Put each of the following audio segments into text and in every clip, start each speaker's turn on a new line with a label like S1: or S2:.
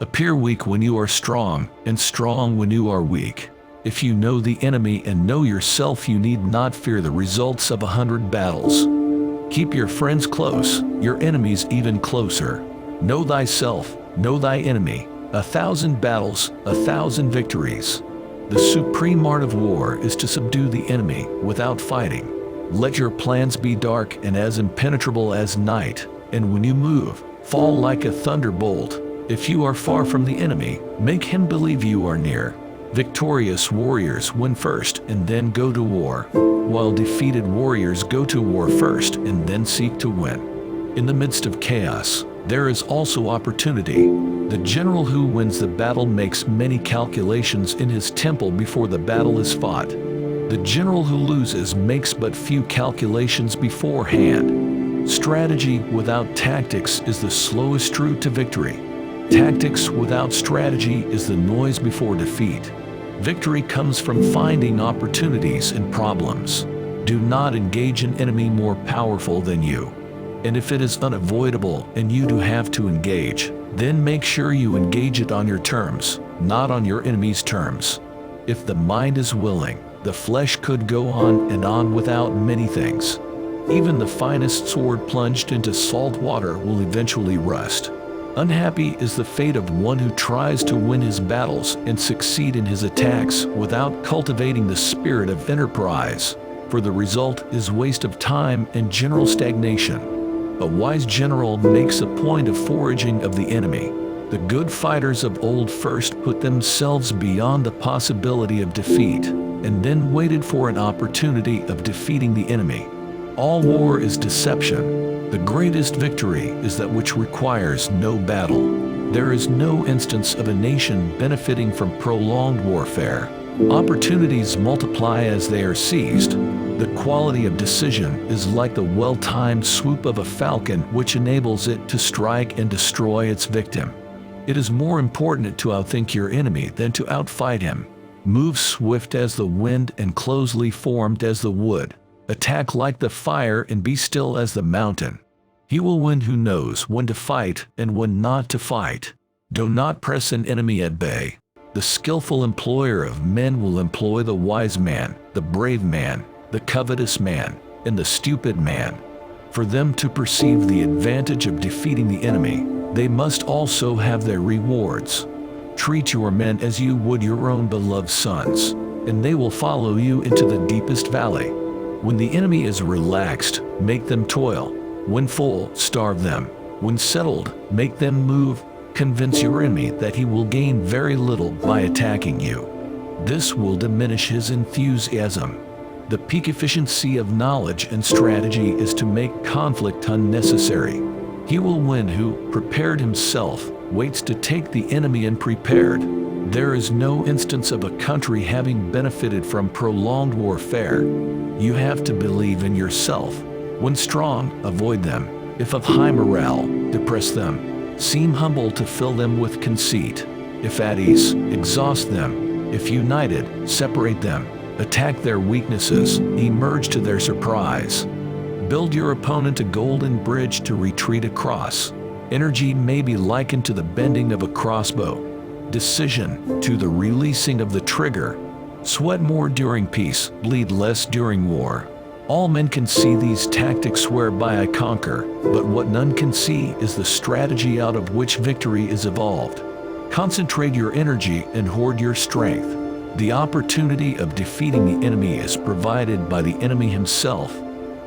S1: Appear weak when you are strong, and strong when you are weak. If you know the enemy and know yourself, you need not fear the results of 100 battles. Keep your friends close, your enemies even closer. Know thyself, know thy enemy. 1,000 battles, 1,000 victories. The supreme art of war is to subdue the enemy without fighting. Let your plans be dark and as impenetrable as night, and when you move, fall like a thunderbolt. If you are far from the enemy, make him believe you are near. Victorious warriors win first and then go to war, while defeated warriors go to war first and then seek to win. In the midst of chaos, there is also opportunity. The general who wins the battle makes many calculations in his temple before the battle is fought. The general who loses makes but few calculations beforehand. Strategy without tactics is the slowest route to victory. Tactics without strategy is the noise before defeat. Victory comes from finding opportunities in problems. Do not engage an enemy more powerful than you. And if it is unavoidable and you do have to engage, then make sure you engage it on your terms, not on your enemy's terms. If the mind is willing, the flesh could go on and on without many things. Even the finest sword plunged into salt water will eventually rust. Unhappy is the fate of one who tries to win his battles and succeed in his attacks without cultivating the spirit of enterprise, for the result is waste of time and general stagnation. A wise general makes a point of foraging of the enemy. The good fighters of old first put themselves beyond the possibility of defeat, and then waited for an opportunity of defeating the enemy. All war is deception. The greatest victory is that which requires no battle. There is no instance of a nation benefiting from prolonged warfare. Opportunities multiply as they are seized. The quality of decision is like the well-timed swoop of a falcon, which enables it to strike and destroy its victim. It is more important to outthink your enemy than to outfight him. Move swift as the wind and closely formed as the wood. Attack like the fire and be still as the mountain. He will win who knows when to fight and when not to fight. Do not press an enemy at bay. The skillful employer of men will employ the wise man, the brave man, the covetous man, and the stupid man. For them to perceive the advantage of defeating the enemy, they must also have their rewards. Treat your men as you would your own beloved sons, and they will follow you into the deepest valley. When the enemy is relaxed, make them toil. When full, starve them. When settled, make them move. Convince your enemy that he will gain very little by attacking you. This will diminish his enthusiasm. The peak efficiency of knowledge and strategy is to make conflict unnecessary. He will win who, prepared himself, waits to take the enemy unprepared. There is no instance of a country having benefited from prolonged warfare. You have to believe in yourself. When strong, avoid them. If of high morale, depress them. Seem humble to fill them with conceit. If at ease, exhaust them. If united, separate them. Attack their weaknesses, emerge to their surprise. Build your opponent a golden bridge to retreat across. Energy may be likened to the bending of a crossbow. Decision to the releasing of the trigger. Sweat more during peace, bleed less during war. All men can see these tactics whereby I conquer, but what none can see is the strategy out of which victory is evolved. Concentrate your energy and hoard your strength. The opportunity of defeating the enemy is provided by the enemy himself.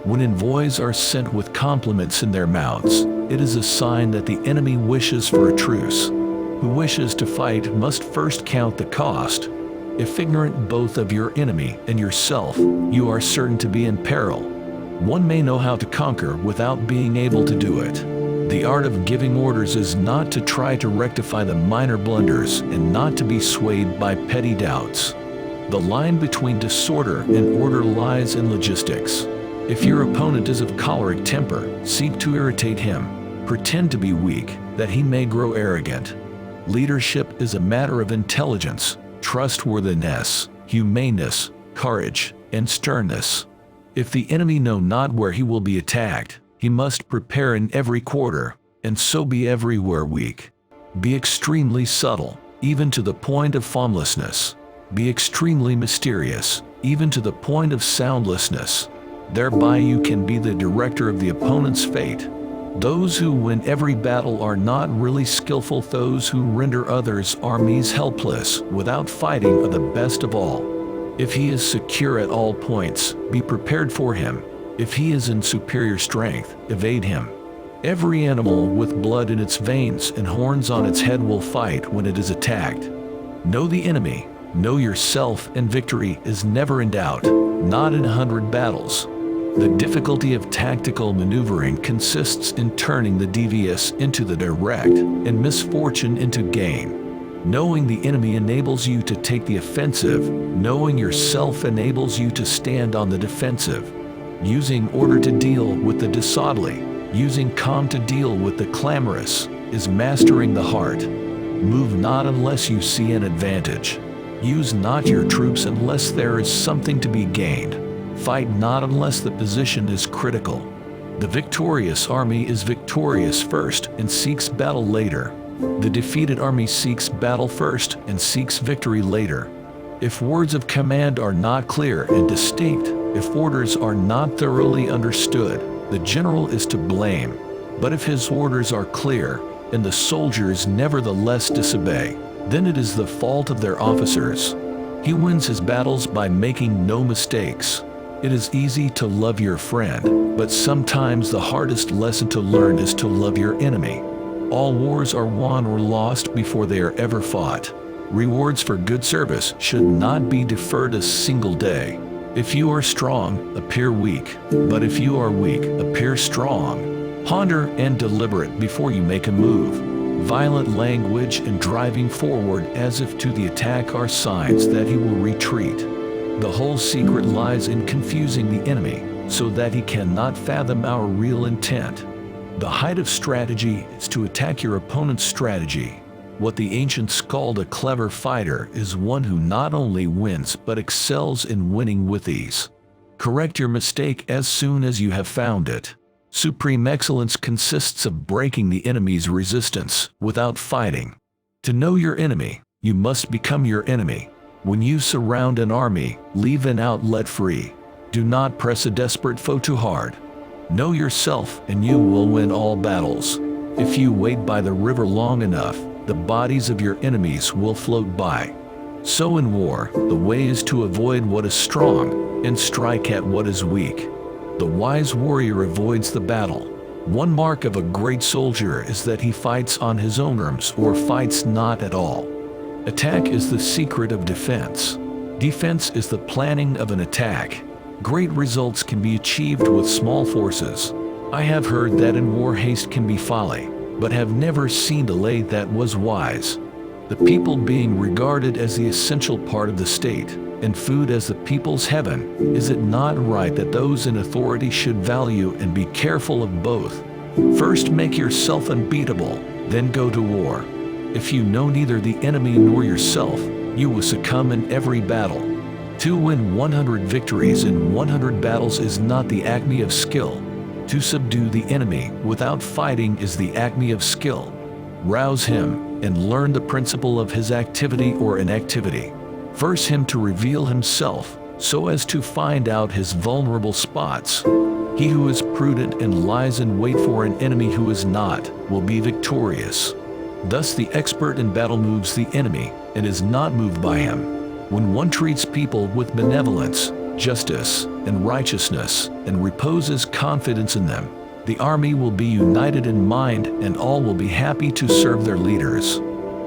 S1: When envoys are sent with compliments in their mouths, it is a sign that the enemy wishes for a truce. Who wishes to fight must first count the cost. If ignorant both of your enemy and yourself, you are certain to be in peril. One may know how to conquer without being able to do it. The art of giving orders is not to try to rectify the minor blunders and not to be swayed by petty doubts. The line between disorder and order lies in logistics. If your opponent is of choleric temper, seek to irritate him. Pretend to be weak, that he may grow arrogant. Leadership is a matter of intelligence, trustworthiness, humaneness, courage, and sternness. If the enemy know not where he will be attacked, he must prepare in every quarter, and so be everywhere weak. Be extremely subtle, even to the point of formlessness. Be extremely mysterious, even to the point of soundlessness. Thereby you can be the director of the opponent's fate. Those who win every battle are not really skillful. Those who render others' armies helpless without fighting are the best of all. If he is secure at all points, be prepared for him. If he is in superior strength, evade him. Every animal with blood in its veins and horns on its head will fight when it is attacked. Know the enemy, know yourself, and victory is never in doubt, not in 100 battles. The difficulty of tactical maneuvering consists in turning the devious into the direct and misfortune into gain. Knowing the enemy enables you to take the offensive, knowing yourself enables you to stand on the defensive. Using order to deal with the disorderly, using calm to deal with the clamorous, is mastering the heart. Move not unless you see an advantage. Use not your troops unless there is something to be gained. Fight not unless the position is critical. The victorious army is victorious first and seeks battle later. The defeated army seeks battle first and seeks victory later. If words of command are not clear and distinct, if orders are not thoroughly understood, the general is to blame. But if his orders are clear, and the soldiers nevertheless disobey, then it is the fault of their officers. He wins his battles by making no mistakes. It is easy to love your friend, but sometimes the hardest lesson to learn is to love your enemy. All wars are won or lost before they are ever fought. Rewards for good service should not be deferred a single day. If you are strong, appear weak, but if you are weak, appear strong. Ponder and deliberate before you make a move. Violent language and driving forward as if to the attack are signs that he will retreat. The whole secret lies in confusing the enemy, so that he cannot fathom our real intent. The height of strategy is to attack your opponent's strategy. What the ancients called a clever fighter is one who not only wins but excels in winning with ease. Correct your mistake as soon as you have found it. Supreme excellence consists of breaking the enemy's resistance without fighting. To know your enemy, you must become your enemy. When you surround an army, leave an outlet free. Do not press a desperate foe too hard. Know yourself and you will win all battles. If you wait by the river long enough, the bodies of your enemies will float by. So in war, the way is to avoid what is strong and strike at what is weak. The wise warrior avoids the battle. One mark of a great soldier is that he fights on his own terms or fights not at all. Attack is the secret of defense. Defense is the planning of an attack. Great results can be achieved with small forces. I have heard that in war haste can be folly, but have never seen delay that was wise. The people being regarded as the essential part of the state, and food as the people's heaven, is it not right that those in authority should value and be careful of both? First make yourself unbeatable, then go to war. If you know neither the enemy nor yourself, you will succumb in every battle. To win 100 victories in 100 battles is not the acme of skill. To subdue the enemy without fighting is the acme of skill. Rouse him and learn the principle of his activity or inactivity. Force him to reveal himself so as to find out his vulnerable spots. He who is prudent and lies in wait for an enemy who is not will be victorious. Thus the expert in battle moves the enemy and is not moved by him. When one treats people with benevolence, justice, and righteousness, and reposes confidence in them, the army will be united in mind and all will be happy to serve their leaders.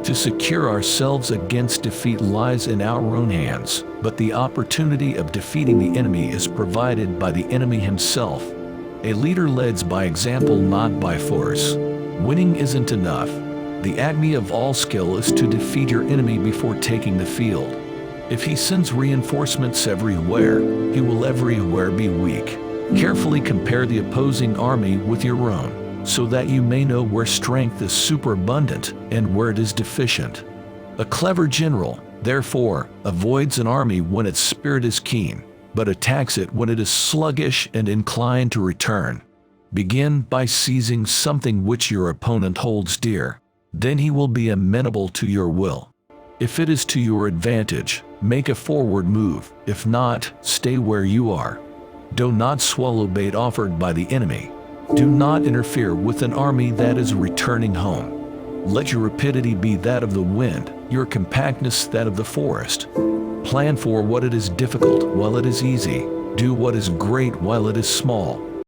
S1: To secure ourselves against defeat lies in our own hands, but the opportunity of defeating the enemy is provided by the enemy himself. A leader leads by example, not by force. Winning isn't enough. The acme of all skill is to defeat your enemy before taking the field. If he sends reinforcements everywhere, he will everywhere be weak. Carefully compare the opposing army with your own, so that you may know where strength is superabundant and where it is deficient. A clever general, therefore, avoids an army when its spirit is keen, but attacks it when it is sluggish and inclined to return. Begin by seizing something which your opponent holds dear. Then he will be amenable to your will. If it is to your advantage, make a forward move. If not, stay where you are. Do not swallow bait offered by the enemy. Do not interfere with an army that is returning home. Let your rapidity be that of the wind, your compactness that of the forest. Plan for what it is difficult while it is easy. Do what is great while it is small.